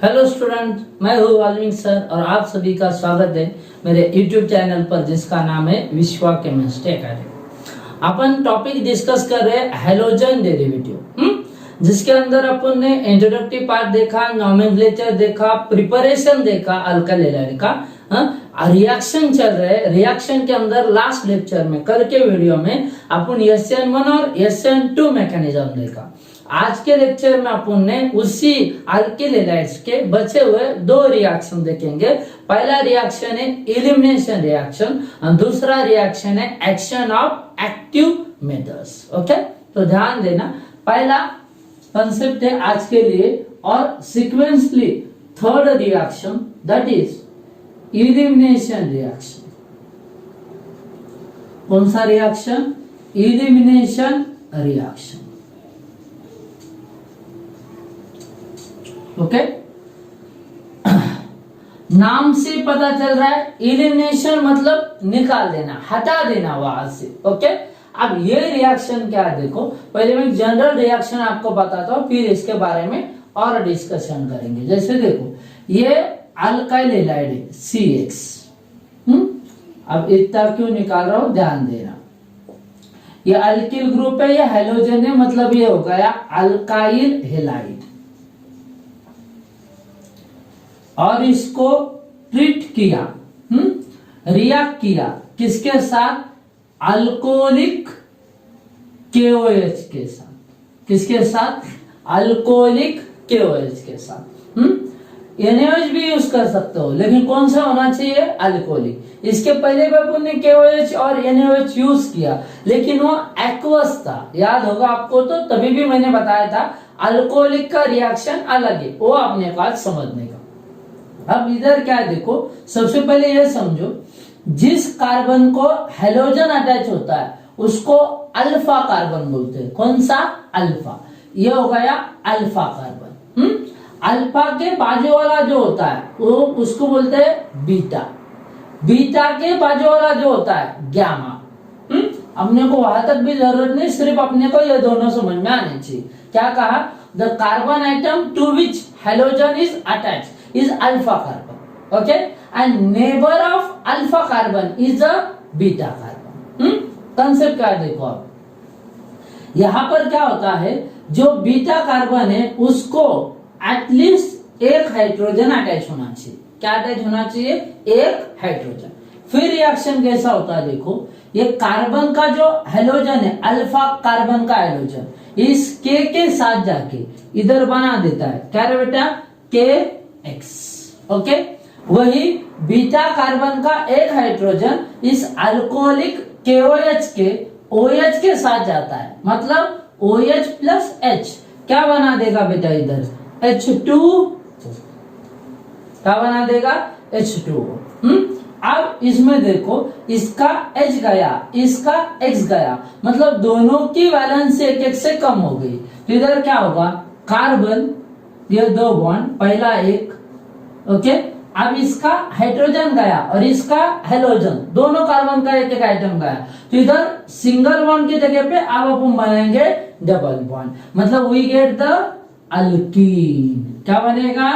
Hello student, मैं हूँ Valmiki sir और आप सभी का स्वागत है मेरे YouTube चैनल पर जिसका नाम है विश्वा केमिस्ट्री एकेडमी। अपन टॉपिक डिस्कस कर रहे हैं हैलोजन डेरिवेटिव, जिसके अंदर अपन ने इंट्रोडक्टिव पार्ट देखा, नॉमेनक्लेचर देखा, प्रिपरेशन देखा, अल्काइल हैलाइड का रिएक्शन चल रहे हैं। रिएक्शन के अंदर लास्ट लेक्चर में कल के वीडियो में अपन SN1 और SN2 मैकेनिज्म देखा। आज के लेक्चर में अपन ने उसी अल्किल हैलाइड्स के बचे हुए दो रिएक्शन देखेंगे। पहला रिएक्शन है एलिमिनेशन रिएक्शन और दूसरा रिएक्शन है action of active methods. Okay, तो ध्यान देना, पहला कंसेप्ट है आज के लिए और sequentially third reaction that is elimination reaction. कौन सा रिएक्शन? Elimination reaction. ओके, नाम से पता चल रहा है एलिमिनेशन मतलब निकाल देना, हटा देना वहां से। ओके, अब ये रिएक्शन क्या है देखो, पहले मैं जनरल रिएक्शन आपको बताता हूं, फिर इसके बारे में और डिस्कशन करेंगे। जैसे देखो, ये अल्काइल हैलाइड है CX। अब इतना क्यों निकाल रहा हूं, ध्यान देना। ये अल्किल ग्रुप है, ये हैलोजन है, मतलब ये हो गया अल्काइल हैलाइड। और इसको ट्रीट किया, रिएक्ट किया किसके साथ? अल्कोहलिक KOH के साथ। किसके साथ? अल्कोहलिक KOH के साथ। NaOH भी यूज कर सकते हो, लेकिन कौन सा होना चाहिए? अल्कोहलिक। इसके पहले भी अपन ने KOH और NaOH यूज किया, लेकिन वो एक्वस था, याद होगा आपको। तो तभी भी मैंने बताया था अल्कोहलिक का रिएक्शन अलग है, वो अपने को आज समझने का। अब इधर क्या है देखो, सबसे पहले ये समझो, जिस कार्बन को हैलोजन अटैच होता है उसको अल्फा कार्बन बोलते हैं। कौन सा? अल्फा। ये हो गया अल्फा कार्बन। अल्फा के बाजू वाला जो होता है वो उसको बोलते हैं बीटा। बीटा के बाजू वाला जो होता है गामा। अपने को वहां तक भी जरूरत नहीं, सिर्फ अपने को ये दोनों समझ में आने चाहिए। क्या कहा? The carbon atom to which halogen is attached is alpha carbon, okay, and neighbor of alpha carbon is a beta carbon। Concept क्या है देखो, आप यहां पर क्या होता है, जो बीटा कार्बन है उसको एटलीस्ट एक हाइड्रोजन अटैच होना चाहिए। क्या अटैच होना चाहिए? एक हाइड्रोजन। फिर रिएक्शन कैसा होता है देखो, ये कार्बन का जो हैलोजन है, अल्फा कार्बन का हैलोजन, इस K के साथ जाके इधर बना देता है। क्या रे बेटा? KX। ओके, वही बीटा कार्बन का एक हाइड्रोजन इस अल्कोहलिक KOH के OH के साथ जाता है, मतलब OH प्लस H क्या बना देगा बेटा? इधर H2। क्या बना देगा? H2O। अब इसमें देखो, इसका H गया, इसका X गया, मतलब दोनों की वैलेंस एक से कम हो गई। तो इधर क्या होगा? कार्बन, ये दो बॉन्ड, पहला एक, ओके, अब इसका हाइड्रोजन गया और इसका हैलोजन, दोनों कार्बन का एक एक आइटम गया। तो इधर सिंगल बॉन्ड की जगह पे अब अपन बनाएंगे डबल बॉन्ड, मतलब वी गेट द अल्कीन। क्या बनेगा?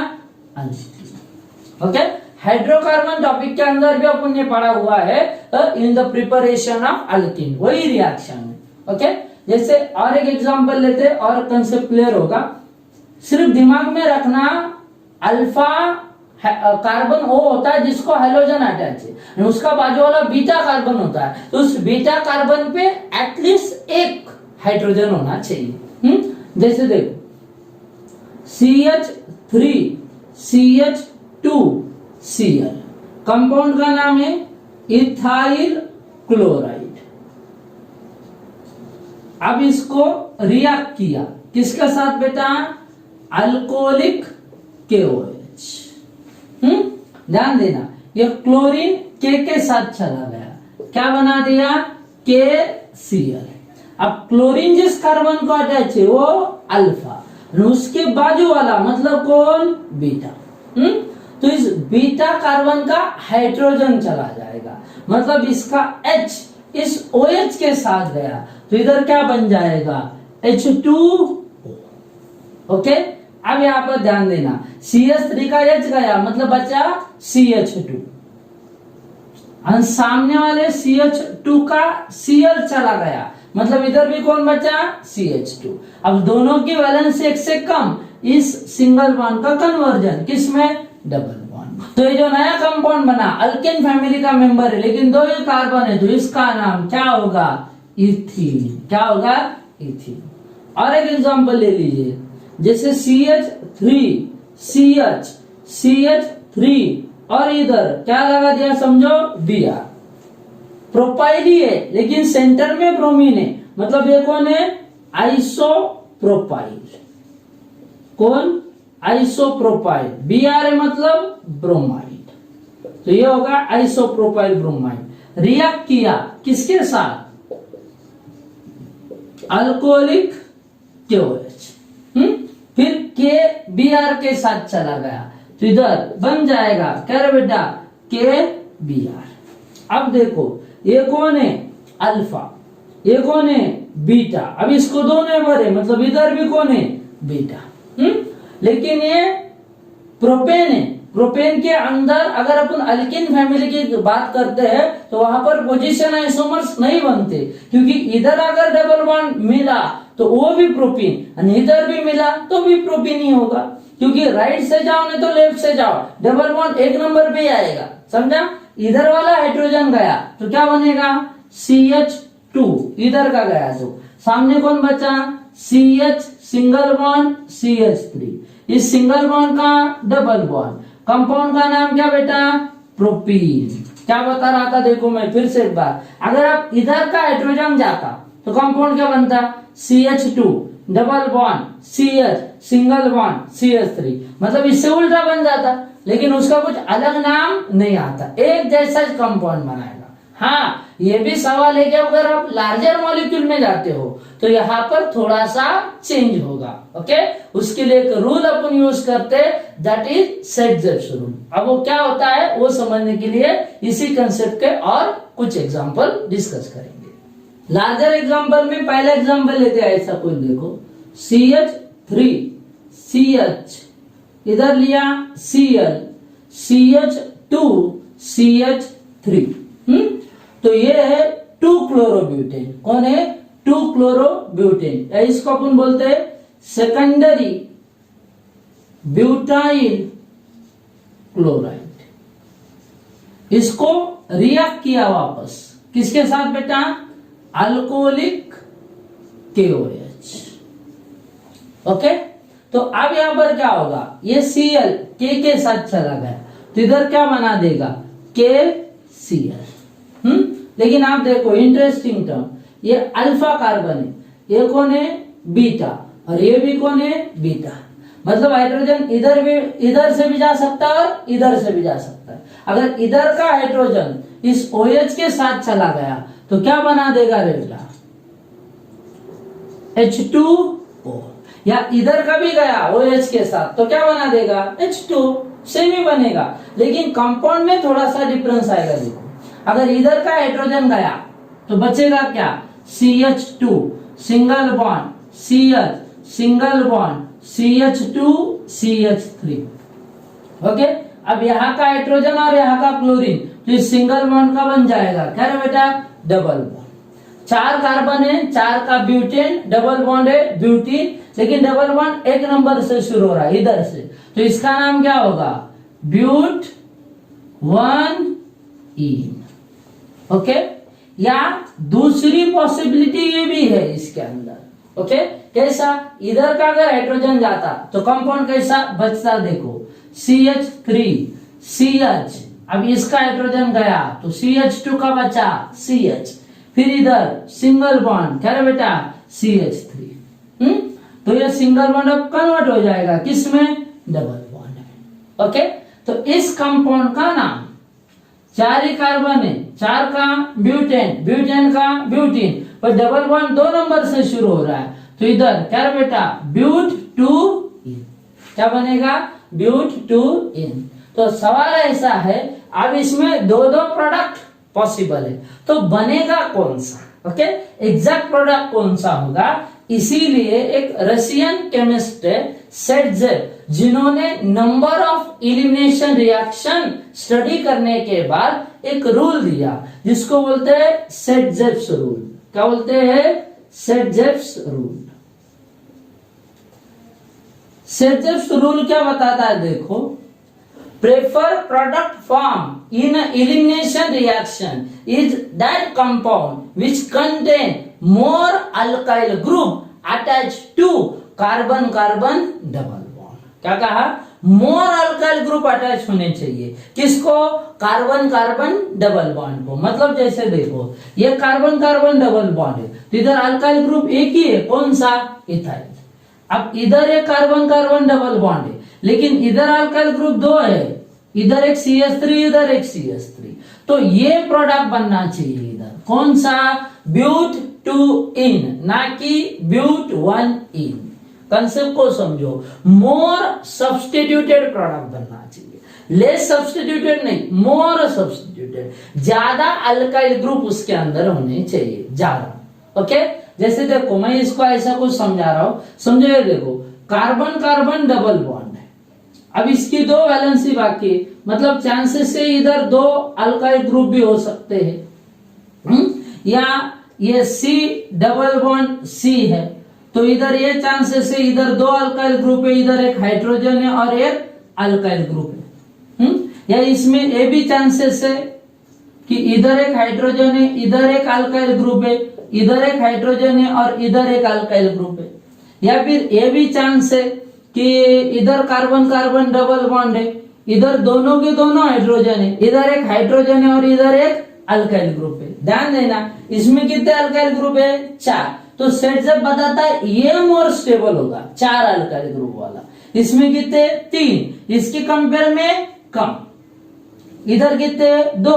अल्कीन। ओके, हाइड्रोकार्बन टॉपिक के अंदर भी अपन ने पढ़ा हुआ है in the preparation of alkyne, वही रिएक्शन है। ओके, जैसे और एक एग्जांपल लेते और कंसेप्ट क्लियर होगा। सिर्फ दिमाग में रखना, अल्फा कार्बन वो होता है जिसको हैलोजन अटैच है, उसका बाजू वाला बीटा कार्बन होता है, तो उस बीटा कार्बन पे एटलीस्ट एक हाइड्रोजन होना चाहिए। जैसे देखो, CH3 CH2 Cl, कंपाउंड का नाम है इथाइल क्लोराइड। अब इसको रिएक्ट किया किसके साथ बेटा? Alcoholic KOH। ध्यान देना, ये क्लोरीन के साथ चला गया, क्या बना दिया? KCl। अब क्लोरीन जिस कार्बन को अटैच है वो अल्फा, उसके बाजू वाला मतलब कौन? बीटा। तो इस बीटा कार्बन का हाइड्रोजन चला जाएगा, मतलब इसका H इस OH के साथ गया, तो इधर क्या बन जाएगा? H2O। ओके, अब यहाँ पर ध्यान देना, CH3 का H गया मतलब बचा CH2, और सामने वाले CH2 का Cl चला गया मतलब इधर भी कौन बचा, CH2। अब दोनों की वैलेंस एक से कम, इस सिंगल बॉन्ड का कन्वर्जन किसमें, डबल बॉन्ड। तो ये जो नया कंपाउंड बना अल्केन फैमिली का मेंबर है लेकिन दो ही कार्बन है, तो इसका नाम क्या होगा, इथीन। क्या होगा, इथीन। और एक एग्जांपल ले लीजिए, जैसे CH3 CH3 और इधर क्या लगा दिया, समझो Br, प्रोपाइल ही है लेकिन सेंटर में ब्रोमीन है, मतलब ये कौन है, आइसोप्रोपाइल। कौन, आइसोप्रोपाइल। Br है मतलब ब्रोमाइड, तो ये होगा आइसोप्रोपाइल ब्रोमाइड। रिएक्ट किया किसके साथ, अल्कोहलिक KOH, फिर KBr के साथ चला गया तो इधर बन जाएगा क्या रे बेटा, KBr। अब देखो ये कौन है, अल्फा, ये कौन है, बीटा। अब इसको दोनों भरे मतलब इधर भी कौन है, बीटा। लेकिन ये प्रोपेन है, प्रोपेन के अंदर अगर अपन अल्किन फैमिली की बात करते हैं तो वहां पर पोजीशन आइसोमर्स नहीं बनते, क्योंकि इधर अगर डबल बॉन्ड मिला तो वो भी प्रोपीन और इधर भी मिला तो भी प्रोपीन ही होगा, क्योंकि राइट से जाओ नहीं तो लेफ्ट से जाओ डबल बॉन्ड एक नंबर पे आएगा, समझा। इधर वाला हाइड्रोजन गया तो क्या बनेगा, CH2, इधर का गया तो सामने कौन बचा, CH सिंगल बॉन्ड CH3, इस सिंगल बॉन्ड का डबल बॉन्ड, कंपाउंड का नाम क्या बेटा, प्रोपीन। क्या बता रहा था, देखो मैं फिर से एक बार, अगर आप इधर का हाइड्रोजन जाता तो कंपाउंड क्या बनता, CH2 double bond CH single bond CH3, मतलब इससे उल्टा बन जाता, लेकिन उसका कुछ अलग नाम नहीं आता, एक जैसा कंपाउंड बनाएगा। हाँ, ये भी सवाल है कि अगर आप लार्जर मॉलिक्यूल में जाते हो तो यहाँ पर थोड़ा सा चेंज होगा, ओके। उसके लिए एक रूल अपन यूज करते हैं, दैट इज सेट-जेप्स रूल। अब वो क्या होता है वो समझने के लिए इसी कंसेप्ट के और कुछ एग्जांपल डिस्कस करेंगे। लार्जर एग्जांपल में पहला एग्जांपल लेते हैं, ऐसा कोई देखो, CH3 CH, इधर लिया Cl, CH2 CH3, तो ये है 2 क्लोरोब्यूटेन। कौन है, 2 क्लोरोब्यूटेन, या इसको अपन बोलते हैं सेकेंडरी ब्यूटाइल क्लोराइड। इसको रिएक्ट किया वापस किसके साथ बेटा, अल्कोहलिक KOH, ओके। तो अब यहां पर क्या होगा, ये Cl K के साथ चला गया तो इधर क्या बना देगा, KCl। लेकिन आप देखो इंटरेस्टिंग टर्म, ये अल्फा कार्बन है, ये कौन है, बीटा, और ये भी कौन है, बीटा। मतलब हाइड्रोजन इधर से भी जा सकता है और इधर से भी जा सकता है। अगर इधर का हाइड्रोजन इस OH के साथ चला गया तो क्या बना देगा रे बेटा, H2O, या इधर का भी गया OH के साथ तो क्या बना देगा, H2, सेम ही बनेगा, लेकिन कंपाउंड में थोड़ा सा डिफरेंस आएगा। देखो अगर इधर का हाइड्रोजन गया तो बचेगा क्या, CH2 single bond CH single bond CH2 CH3, okay. अब यहाँ का हाइड्रोजन और यहाँ का क्लोरीन तो इस सिंगल बॉन्ड का बन जाएगा क्या रे बेटा, डबल बॉन्ड। 4 कार्बन है, 4 का ब्यूटेन, डबल बॉन्ड है ब्यूटीन, लेकिन डबल बॉन्ड एक नंबर से शुरू हो रहा है इधर से, तो इसका नाम क्या होगा, ब्यूट 1-ईन, ओके। या दूसरी पॉसिबिलिटी ये भी है इसके अंदर, ओके। कैसा, इधर का अगर हाइड्रोजन जाता तो कंपाउंड कैसा बचता, देखो CH3 CH, अब इसका हाइड्रोजन गया तो CH2 का बचा CH, फिर इधर सिंगल बॉन्ड क्या है बेटा, CH3, तो ये सिंगल बॉन्ड अब कन्वर्ट हो जाएगा किसमें, डबल बॉन्ड में, ओके। तो इस कंपाउंड का नाम, 4 ही कार्बन है, 4 का ब्यूटेन, ब्यूटेन का ब्यूटीन, पर डबल बॉन्ड 2 नंबर से शुरू हो रहा है तो इधर क्या बेटा, ब्यूट 2-ईन, क्या बनेगा, ब्यूट 2-ईन। तो सवाल ऐसा है, अब इसमें 2 प्रोडक्ट पॉसिबल है तो बनेगा कौन सा, ओके। एग्जैक्ट प्रोडक्ट कौन सा होगा इसीलिए एक रशियन केमिस्ट है सेटजेव, जिन्होंने number of elimination reaction study करने के बाद एक रूल दिया जिसको बोलते हैं सेटजेव्स रूल। क्या बोलते हैं? सेटजेव्स रूल। सेटजेव्स रूल क्या बताता है? देखो, prefer product form in elimination reaction is that compound which contain more alkyl group attach to carbon carbon double bond. क्या कहा? मोर अल्काइल ग्रुप अटैच होने चाहिए। किसको? कार्बन कार्बन डबल बॉन्ड को। मतलब जैसे देखो, ये कार्बन कार्बन डबल बॉन्ड है तो इधर अल्काइल ग्रुप एक ही है, कौन सा? इथाइल। अब इधर एक कार्बन कार्बन डबल बॉन्ड है, लेकिन इधर अल्काइल ग्रुप दो है, इधर एक CH3 इधर एक CH3, तो ये प्रोडक्ट बनना चाहिए इधर। कौन सा? ब्यूट 2 इन, ना कि ब्यूट 1 इन। कंसेप्ट को समझो, मोर सब्स्टिट्यूटेड प्रोडक्ट बनना चाहिए, लेस सब्स्टिट्यूटेड नहीं, मोर सब्स्टिट्यूटेड। ज्यादा अल्काइल ग्रुप उसके अंदर होने चाहिए, ज्यादा। ओके, जैसे देखो मैं इसको ऐसा कुछ समझा रहा हूं, समझो। ये देखो, कार्बन कार्बन डबल बॉन्ड है, अब इसकी 2 वैलेंसी बाकी है, मतलब चांसेस है इधर 2 अल्काइल ग्रुप भी हो सकते हैं। या ये C डबल बॉन्ड C है तो इधर ये चांसेस है इधर 2 अल्काइल ग्रुप है, इधर एक हाइड्रोजन है और एक अल्काइल ग्रुप है। या इसमें ये भी चांसेस है कि इधर एक हाइड्रोजन है, इधर एक अल्काइल ग्रुप है, इधर एक हाइड्रोजन है और इधर एक अल्काइल ग्रुप है। या फिर ये भी चांस है कि इधर कार्बन कार्बन डबल बॉन्ड है, इधर दोनों के दोनों हाइड्रोजन है, इधर एक हाइड्रोजन है और इधर एक अल्काइल ग्रुप है। ध्यान देना, इसमें कितने अल्काइल ग्रुप है? 4। तो सेटजेव बताता है ये मोर स्टेबल होगा, 4 अल्काइल ग्रुप वाला। इसमें कितने? 3, इसके कंपेयर में कम। इधर कितने? 2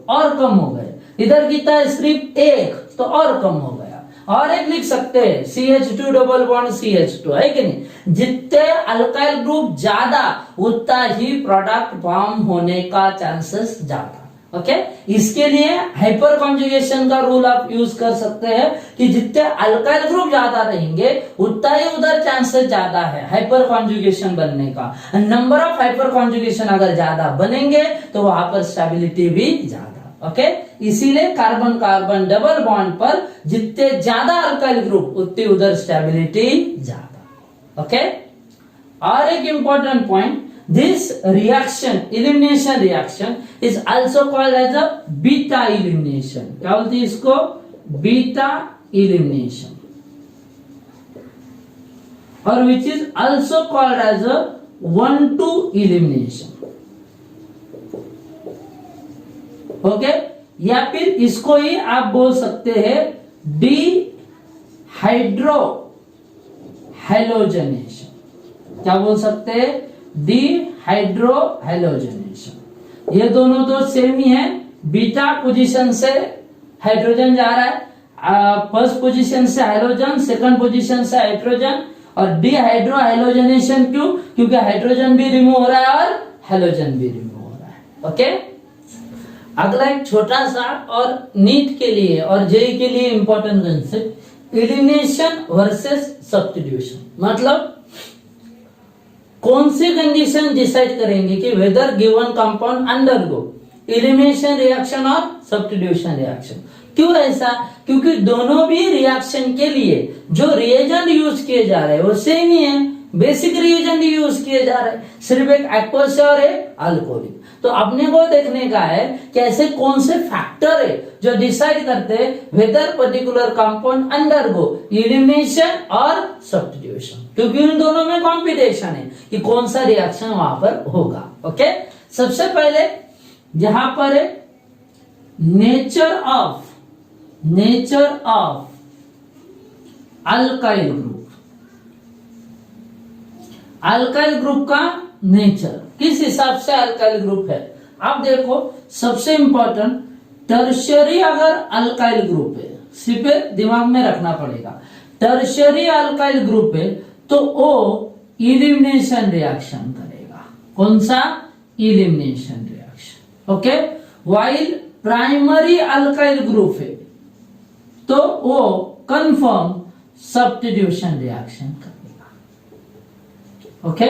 और कम हो गए। इधर कितना है? सिर्फ 1, तो और कम हो गया। और एक लिख सकते हैं CH2 डबल बॉन्ड CH2, है कि नहीं? जितने अल्काइल ग्रुप ज्यादा उतना ही प्रोडक्ट फॉर्म होने का चांसेस ज्यादा। ओके, इसके लिए हाइपर कॉन्जुगेशन का रूल आप यूज कर सकते हैं कि जितने अल्काइल ग्रुप ज्यादा रहेंगे उतना ही उधर चांसेस ज्यादा है हाइपर कॉन्जुगेशन बनने का। नंबर ऑफ हाइपर कॉन्जुगेशन अगर ज्यादा बनेंगे तो वहां पर स्टेबिलिटी भी ज्यादा। ओके, इसीलिए कार्बन कार्बन डबल बॉन्ड पर जितने ज्यादा अल्काइल ग्रुप उतनी उधर स्टेबिलिटी ज्यादा। ओके, और एक important point, this reaction, elimination reaction is also called as a beta elimination। क्या बोलते हैं इसको? बीटा elimination, और which is also called as a 1-2 elimination। Okay, या फिर इसको ही आप बोल सकते हैं डिहाइड्रो हैलोजनेशन। क्या बोल सकते हैं? Dehydro halogenation. ये दोनों तो सेम ही है। बीटा पोजीशन से हाइड्रोजन जा रहा है, फर्स्ट पोजीशन से हाइड्रोजन, सेकंड पोजीशन से हाइड्रोजन। और डिहाइड्रो हैलोजनेशन क्यों? क्योंकि हाइड्रोजन भी रिमूव हो रहा है और हैलोजन भी रिमूव हो रहा है। ओके, अगला एक छोटा सा और नीट के लिए और जेई के लिए important concept, elimination versus substitution. मतलब कौन सी कंडीशन डिसाइड करेंगे कि weather given compound undergo elimination reaction और सब्स्टिट्यूशन रिएक्शन। क्यों ऐसा? क्योंकि दोनों भी रिएक्शन के लिए जो रिएजेंट यूज किए जा रहे हैं वो सेम ही है, बेसिक रिएजेंट यूज किए जा रहे हैं, सिर्फ एक एक्वस और एक अल्कोहलिक। तो अपने को देखने का है कि ऐसे कौन से फैक्टर है जो डिसाइड करते हैं whether particular compound undergo elimination और सब्स्टिट्यूशन, क्योंकि उन दोनों में कॉम्पिटिशन है कि कौन सा रिएक्शन वहां पर होगा। ओके, सबसे पहले यहां पर है nature of alkyl group. Alkyl group का नेचर किस हिसाब से अल्काइल ग्रुप है? आप देखो, सबसे इंपॉर्टेंट टर्शियरी अगर अल्काइल ग्रुप है, सिर्फ दिमाग में रखना पड़ेगा, टर्शियरी अल्काइल ग्रुप है तो वो इलिमिनेशन रिएक्शन करेगा। कौन सा? Elimination reaction. Okay, while primary alkyl group है तो वो कंफर्म सब्स्टिट्यूशन रिएक्शन करेगा। ओके,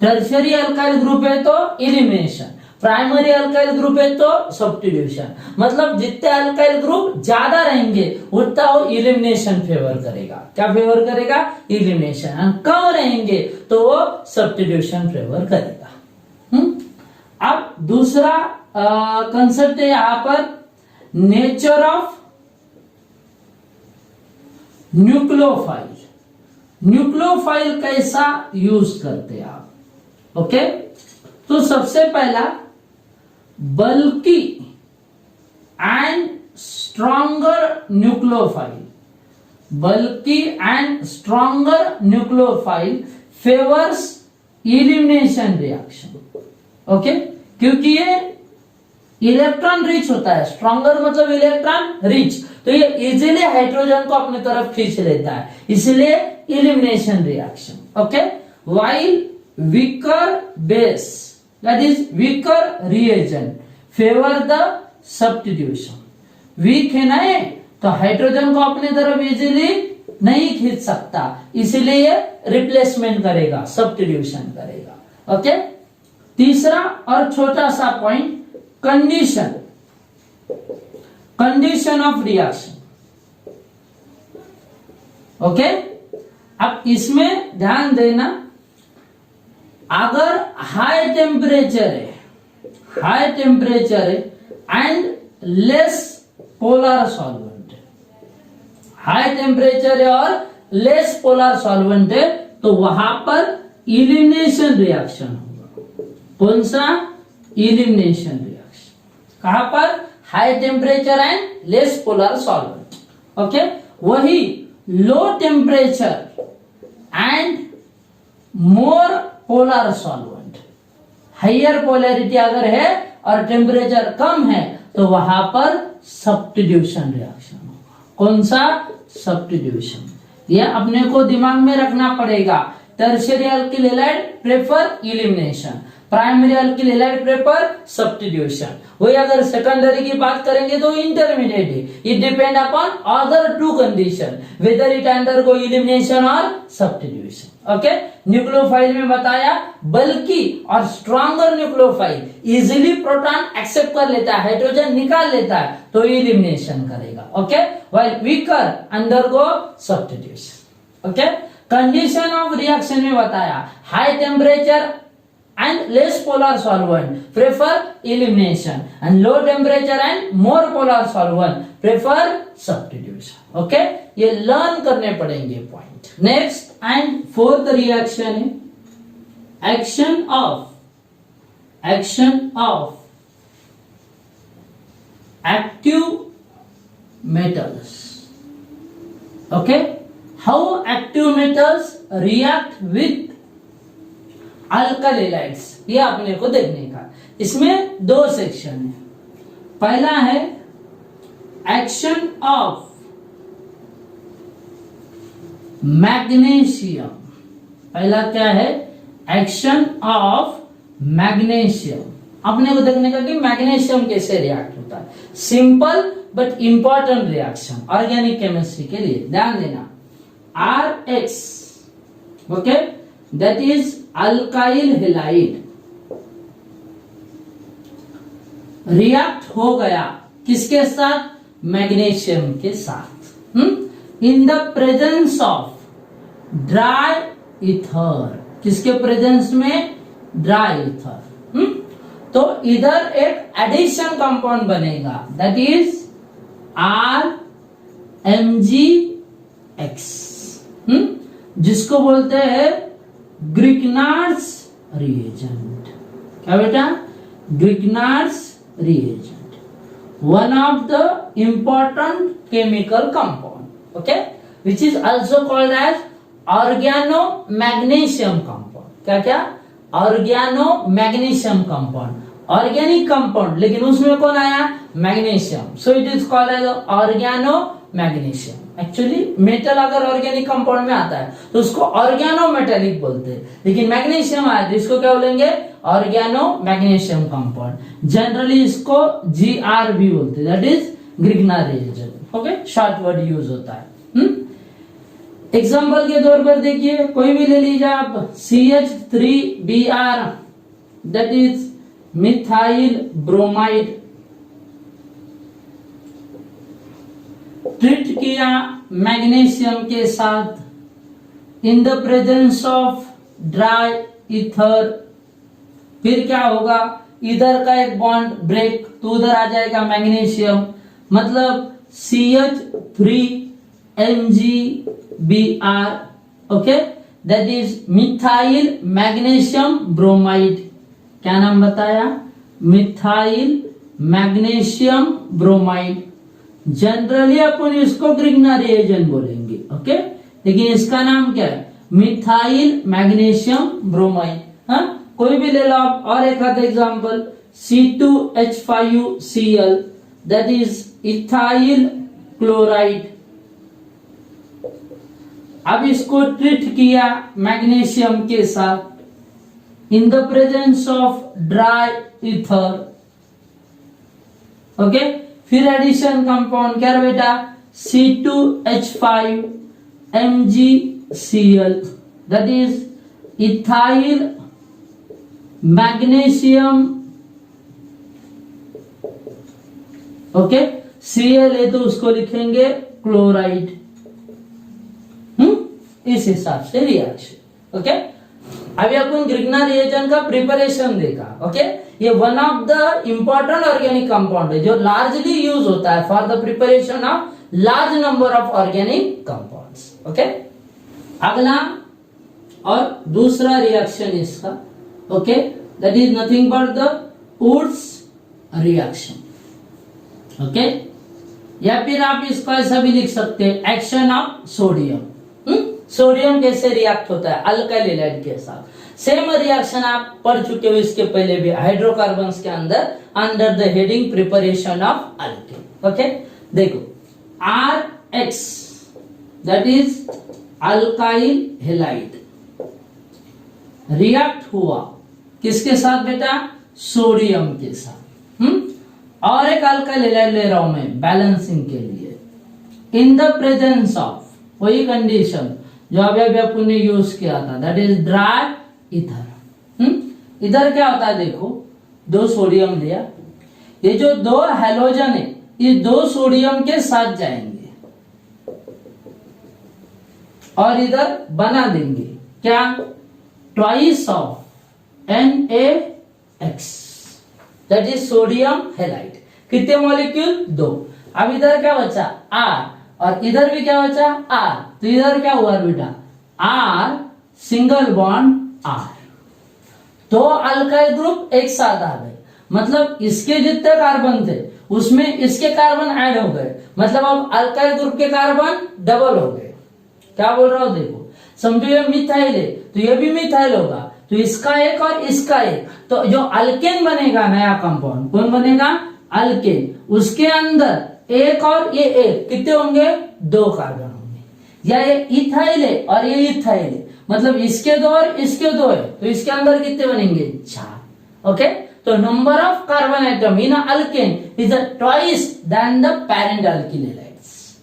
टर्शियरी अल्काइल ग्रुप है तो एलिमिनेशन, प्राइमरी अल्काइल ग्रुप है तो सब्स्टिट्यूशन। मतलब जितने अल्काइल ग्रुप ज्यादा रहेंगे उतना वो एलिमिनेशन फेवर करेगा। क्या फेवर करेगा? एलिमिनेशन। कम रहेंगे तो वो सब्स्टिट्यूशन फेवर करेगा। अब दूसरा कंसेप्ट है यहां पर नेचर ऑफ न्यूक्लियोफाइल। न्यूक्लियोफाइल कैसा यूज करते हैं आप? ओके, तो सबसे पहला bulky and stronger nucleophile, bulky and stronger nucleophile favours elimination reaction. Okay, क्योंकि ये इलेक्ट्रॉन रिच होता है, स्ट्रॉन्गर मतलब इलेक्ट्रॉन रिच, तो ये इजीली हाइड्रोजन को अपनी तरफ खींच लेता है, इसलिए elimination reaction. Okay, while weaker base that is weaker reagent favour the substitution. Weak है ना ये, तो हाइड्रोजन को अपनी तरफ इजीली नहीं खींच सकता, इसलिए ये रिप्लेसमेंट करेगा, सब्स्टिट्यूशन करेगा। ओके, तीसरा और छोटा सा point, condition, condition of reaction. Okay, अब इसमें ध्यान देना, अगर हाई टेम्परेचर है, हाई टेम्परेचर है and less polar solvent, high temperature है और लेस पोलर सॉल्वेंट है, तो वहां पर एलिमिनेशन रिएक्शन होगा। कौन सा? Elimination reaction. कहां पर? High temperature and less polar solvent. Okay, वही low temperature and more polar solvent, higher polarity अगर है और टेम्परेचर कम है तो वहां पर सब्स्टिट्यूशन रिएक्शन होगा। कौन सा? सब्स्टिट्यूशन। यह अपने को दिमाग में रखना पड़ेगा। Tertiary alkyl halide prefer elimination, primary alkyl halide prefer substitution. वही अगर सेकेंडरी की बात करेंगे तो इंटरमीडिएट है, it depend upon other two condition, whether it undergo elimination और सब्स्टिट्यूशन। ओके, न्यूक्लियोफाइल में बताया बल्कि और stronger nucleophile easily proton accept कर लेता है, हाइड्रोजन निकाल लेता है, तो एलिमिनेशन करेगा। Okay, while weaker undergo substitution. Okay, condition of reaction में बताया high temperature and less polar solvent prefer elimination, and low temperature and more polar solvent prefer substitution। okay, ये लर्न करने पड़ेंगे point. Next and fourth reaction है action of active metals. Okay, how active metals react with alkyl halides, ये आपने को देखने का। इसमें दो सेक्शन है। पहला है एक्शन ऑफ मैग्नीशियम। पहला क्या है? Action of magnesium. अपने को देखने का कि मैग्नीशियम कैसे रिएक्ट होता है। Simple but important reaction organic chemistry के लिए, ध्यान देना। RX, okay, that is alkyl halide react हो गया किसके साथ? मैग्नीशियम के साथ। In the presence of dry ether, किसके प्रेजेंस में? Dry ether. तो इधर एक एडिशन कंपाउंड बनेगा, दैट इज RMgX, जिसको बोलते हैं ग्रिग्नार्ड्स रिएजेंट। क्या बेटा? Grignard's reagent, one of the important chemical compound, okay, which is also called as organomagnesium compound। क्या? organomagnesium compound, organic compound, लेकिन उसमें कौन आया? Magnesium, so it is called as organomagnesium। Actually metal अगर organic compound में आता है तो उसको ऑर्गेनोमेटेलिक बोलते हैं, लेकिन मैग्नीशियम आया तो इसको क्या बोलेंगे? Organomagnesium compound. जनरली इसको GR भी बोलते हैं, that is Grignard reagent. Okay, short word use होता है। एग्जाम्पल के तौर पर देखिए, कोई भी ले लीजिए आप, CH3Br, that is methyl bromide, treat किया मैग्नीशियम के साथ in the presence of dry ether, फिर क्या होगा, इधर का एक बॉन्ड ब्रेक तो उधर आ जाएगा मैग्नीशियम, मतलब CH3MgBr, okay, that is methyl magnesium bromide. क्या नाम बताया, मिथाइल मैग्नीशियम ब्रोमाइड। जनरली अपन इसको ग्रिग्ना रिएजेंट बोलेंगे, ओके, लेकिन इसका नाम क्या है, मिथाइल मैग्नीशियम ब्रोमाइड। हाँ, कोई भी ले लो आप। और एक आधा example, C2H5Cl, that is ethyl chloride. अब इसको ट्रीट किया मैग्नीशियम के साथ in the presence of dry ether, okay, फिर एडिशन कंपाउंड क्या है बेटा, C2H5MgCl, that is ethyl magnesium, okay, Cl है तो उसको लिखेंगे क्लोराइड। इस हिसाब से रिएक्शन, ओके। अभी अपन ग्रिग्ना रिएजेंट का प्रिपरेशन देखा, ओके। ये one of the important organic compound है जो लार्जली यूज होता है for the preparation of large number of organic compounds, okay. अगला और दूसरा रिएक्शन इसका, okay, that is nothing but the Wurtz reaction, okay, या फिर आप इसको ऐसा भी लिख सकते हैं, एक्शन ऑफ सोडियम। सोडियम कैसे रिएक्ट होता है अल्काइल हैलाइड के साथ, सेम रिएक्शन आप पढ़ चुके हो इसके पहले भी हाइड्रोकार्बन्स के under the heading preparation of alkane, okay. देखो RH, that is alkyl halide, react हुआ किसके साथ बेटा, सोडियम के साथ। और एक अल्काइल हैलाइड ले रहा हूं मैं बैलेंसिंग के लिए, इन द प्रेजेंस ऑफ, वही कंडीशन जो अभी अपन ने यूज किया था, दैट इज ड्राई ईथर। इधर क्या होता है, देखो दो सोडियम लिया, ये जो दो हैलोजन है ये दो सोडियम के साथ जाएंगे और इधर बना देंगे क्या, twice of NaX, that is sodium halide. कितने मॉलिक्यूल, दो। अब इधर क्या बचा, R, और इधर भी क्या बचा, R, तो इधर क्या हुआ बेटा, R सिंगल बॉन्ड R, तो अल्काइल ग्रुप एक साथ आ गए, मतलब इसके जितने कार्बन थे उसमें इसके कार्बन ऐड हो गए, मतलब अब अल्काइल ग्रुप के कार्बन डबल हो गए। क्या बोल रहा हूं, देखो समझो ये मिथाइल है तो ये भी मिथाइल होगा, तो इसका एक और इसका एक, तो जो अल्केन बनेगा नया कंपाउंड, कौन बनेगा, अल्केन, उसके अंदर एक और ये एक, कितने होंगे, दो कार्बन होंगे। या ये इथाइल है और ये इथाइल है, मतलब इसके दो और इसके दो है, तो इसके अंदर कितने बनेंगे, 4, ओके। तो number of carbon atom in alkane is twice then the parent alkyl halides.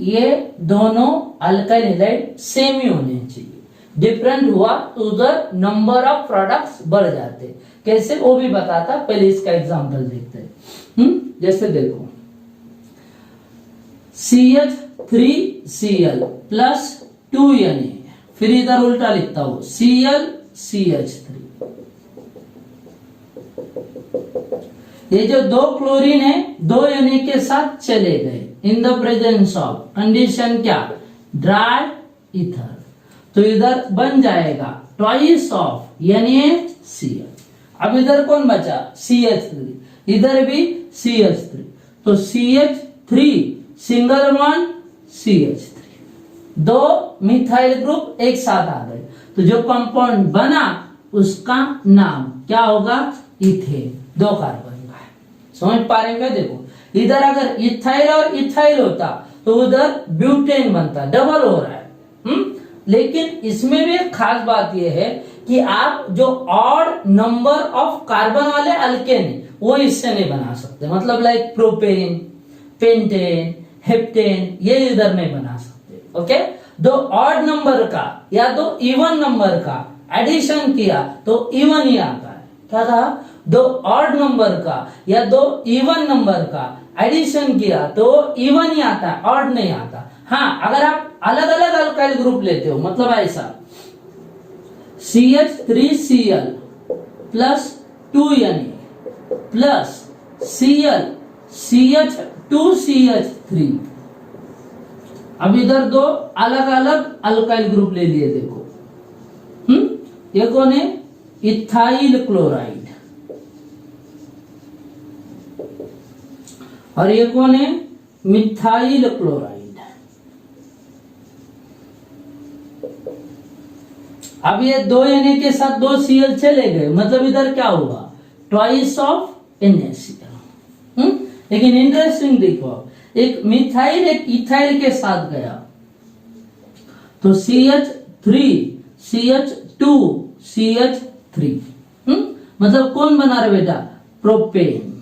ये दोनों अल्काइल हैलाइड सेम ही होने चाहिए, डिफरेंट हुआ तो उधर नंबर ऑफ प्रोडक्ट्स बढ़ जाते। कैसे वो भी बताता, पहले इसका एग्जांपल देखते हैं। जैसे देखो CH3Cl प्लस 2Na, फिर इधर उल्टा लिखता हूं ClCH3, ये जो दो क्लोरीन है दो Na के साथ चले गए in the presence of condition क्या, ड्राई ईथर, तो इधर बन जाएगा ट्वाइस ऑफ NaCl। अब इधर कौन बचा, CH3, इधर भी CH3, तो CH3 सिंगल बॉन्ड CH3, दो मिथाइल ग्रुप एक साथ आ गए, तो जो कंपाउंड बना उसका नाम क्या होगा, इथेन, दो कार्बन का है। समझ पा रहे हैं, देखो इधर अगर इथाइल और इथाइल होता तो उधर ब्यूटेन बनता, डबल हो रहा है। लेकिन इसमें भी एक खास बात यह है कि आप जो ऑड नंबर ऑफ कार्बन वाले अल्केन वो इससे नहीं बना सकते, मतलब लाइक प्रोपेन, पेंटेन, हेप्टेन, ये इधर नहीं बना सकते, ओके। दो ऑड नंबर का या दो इवन नंबर का एडिशन किया तो इवन ही आता है। क्या था? दो ऑड नंबर का या दो इवन नंबर का एडिशन किया तो इवन ही आता है, ऑड नहीं आता। हाँ, अगर आप अलग अलग अल्काइल ग्रुप लेते हो, मतलब ऐसा CH3Cl plus 2Na plus Cl CH2CH3, अब इधर दो अलग अलग अल्काइल ग्रुप ले लिए, देखो। ये कौन है? Ethyl chloride. और ये कौन है? Methyl chloride. अब ये दो Na के साथ दो Cl चले गए, मतलब इधर क्या हुआ? Twice of NaCl। लेकिन इंटरेस्टिंग देखो, एक मिथाइल एक इथाइल के साथ गया तो CH3 CH2 CH3, मतलब कौन बना रहे बेटा? प्रोपेन।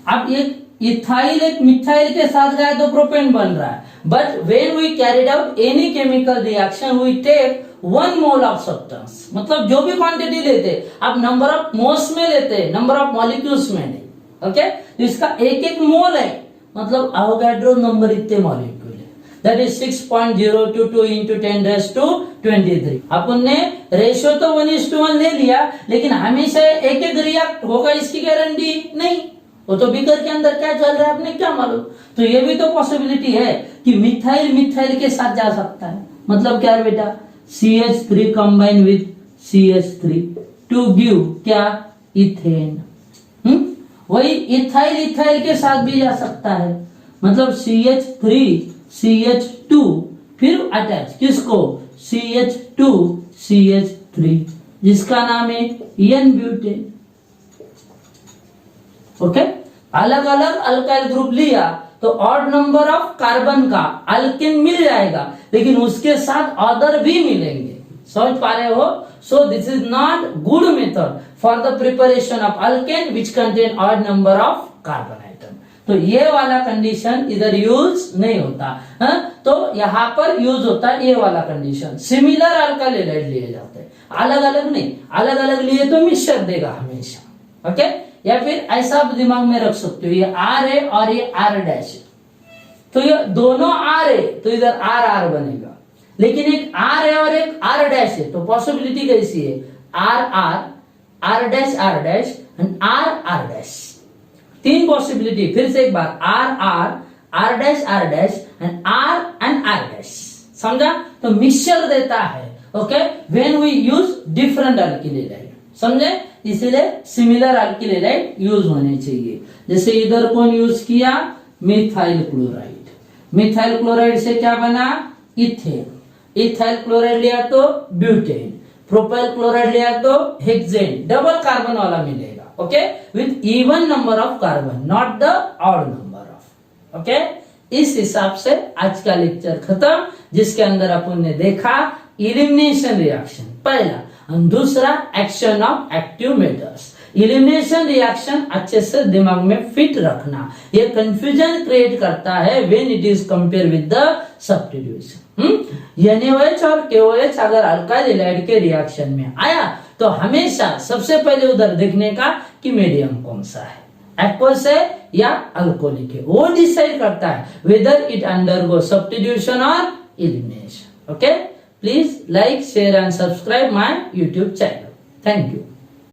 अब एक इथाइल एक मिथाइल के साथ गया तो प्रोपेन बन रहा है। But when we carried out any chemical reaction we take 1 mole of substance, मतलब जो भी क्वांटिटी लेते आप नंबर ऑफ मोल्स में लेते, नंबर ऑफ मॉलिक्यूल्स में नहीं। ओके, तो इसका एक एक मोल है, मतलब एवोगाड्रो नंबर इतने मॉलिक्यूल है, दैट इज 6.022 into 10⁻23। अपन ने रेशियो तो 1:1 ले लिया, लेकिन हमेशा एक एक रिएक्ट होगा इसकी गारंटी नहीं। वो तो बीकर के अंदर क्या चल रहा है आपने क्या मालूम। तो ये भी तो पॉसिबिलिटी है कि मिथाइल मिथाइल के साथ जा सकता है। मतलब क्या है बेटा? CH3 combine with CH3 to give क्या? इथेन। वही इथाइल इथाइल के साथ भी जा सकता है, मतलब CH3 CH2 फिर अटैच किसको? CH2 CH3, जिसका नाम है N ब्यूटेन। ओके, अलग अलग अल्काइल ग्रुप लिया तो ऑड नंबर ऑफ कार्बन का अल्केन मिल जाएगा, लेकिन उसके साथ अदर भी मिलेंगे। समझ पा रहे हो? So this is not good method for the preparation of alkane which contain odd number of carbon item. तो ये वाला कंडीशन इधर यूज नहीं होता है? तो यहाँ पर यूज होता है ये वाला कंडीशन। सिमिलर अल्काइल हैलाइड लिए जाते हैं, अलग अलग नहीं। अलग अलग लिए तो मिक्सचर देगा हमेशा। ओके, या फिर ऐसा आप दिमाग में रख सकते हो, ये R है और ये R डैश है, तो ये दोनों R है तो इधर R R बनेगा। लेकिन एक R है और एक R डैश है, तो पॉसिबिलिटी कैसी है? R R R dash and R dash. तीन पॉसिबिलिटी, फिर से एक बार, R dash and R dash. समझा? तो मिक्सचर देता है। Okay, when we use different alkyl halide, समझे? इसीलिए सिमिलर अल्किल हैलाइड यूज होने चाहिए। जैसे इधर कौन यूज किया? Methyl chloride. मिथाइल क्लोराइड से क्या बना? इथेन। इथाइल क्लोराइड लिया तो ब्यूटेन। प्रोपाइल क्लोराइड लिया तो हेक्सेन, डबल कार्बन वाला मिलेगा। Okay, with even number of carbon, not the odd number of. Okay, इस हिसाब से आज का लेक्चर खत्म, जिसके अंदर अपन ने देखा एलिमिनेशन रिएक्शन पहला, और दूसरा action of active metals. Elimination reaction अच्छे से दिमाग में फिट रखना, ये कंफ्यूजन क्रिएट करता है when it is compare with the substitution. NaOH और KOH अगर अल्काइल हैलाइड के रिएक्शन में आया तो हमेशा सबसे पहले उधर देखने का कि मीडियम कौन सा है, एक्वस है या अल्कोहलिक है, वो डिसाइड करता है वेदर इट अंडरगो सब्स्टिट्यूशन और elimination. Okay, please like, share and subscribe my YouTube channel. Thank you.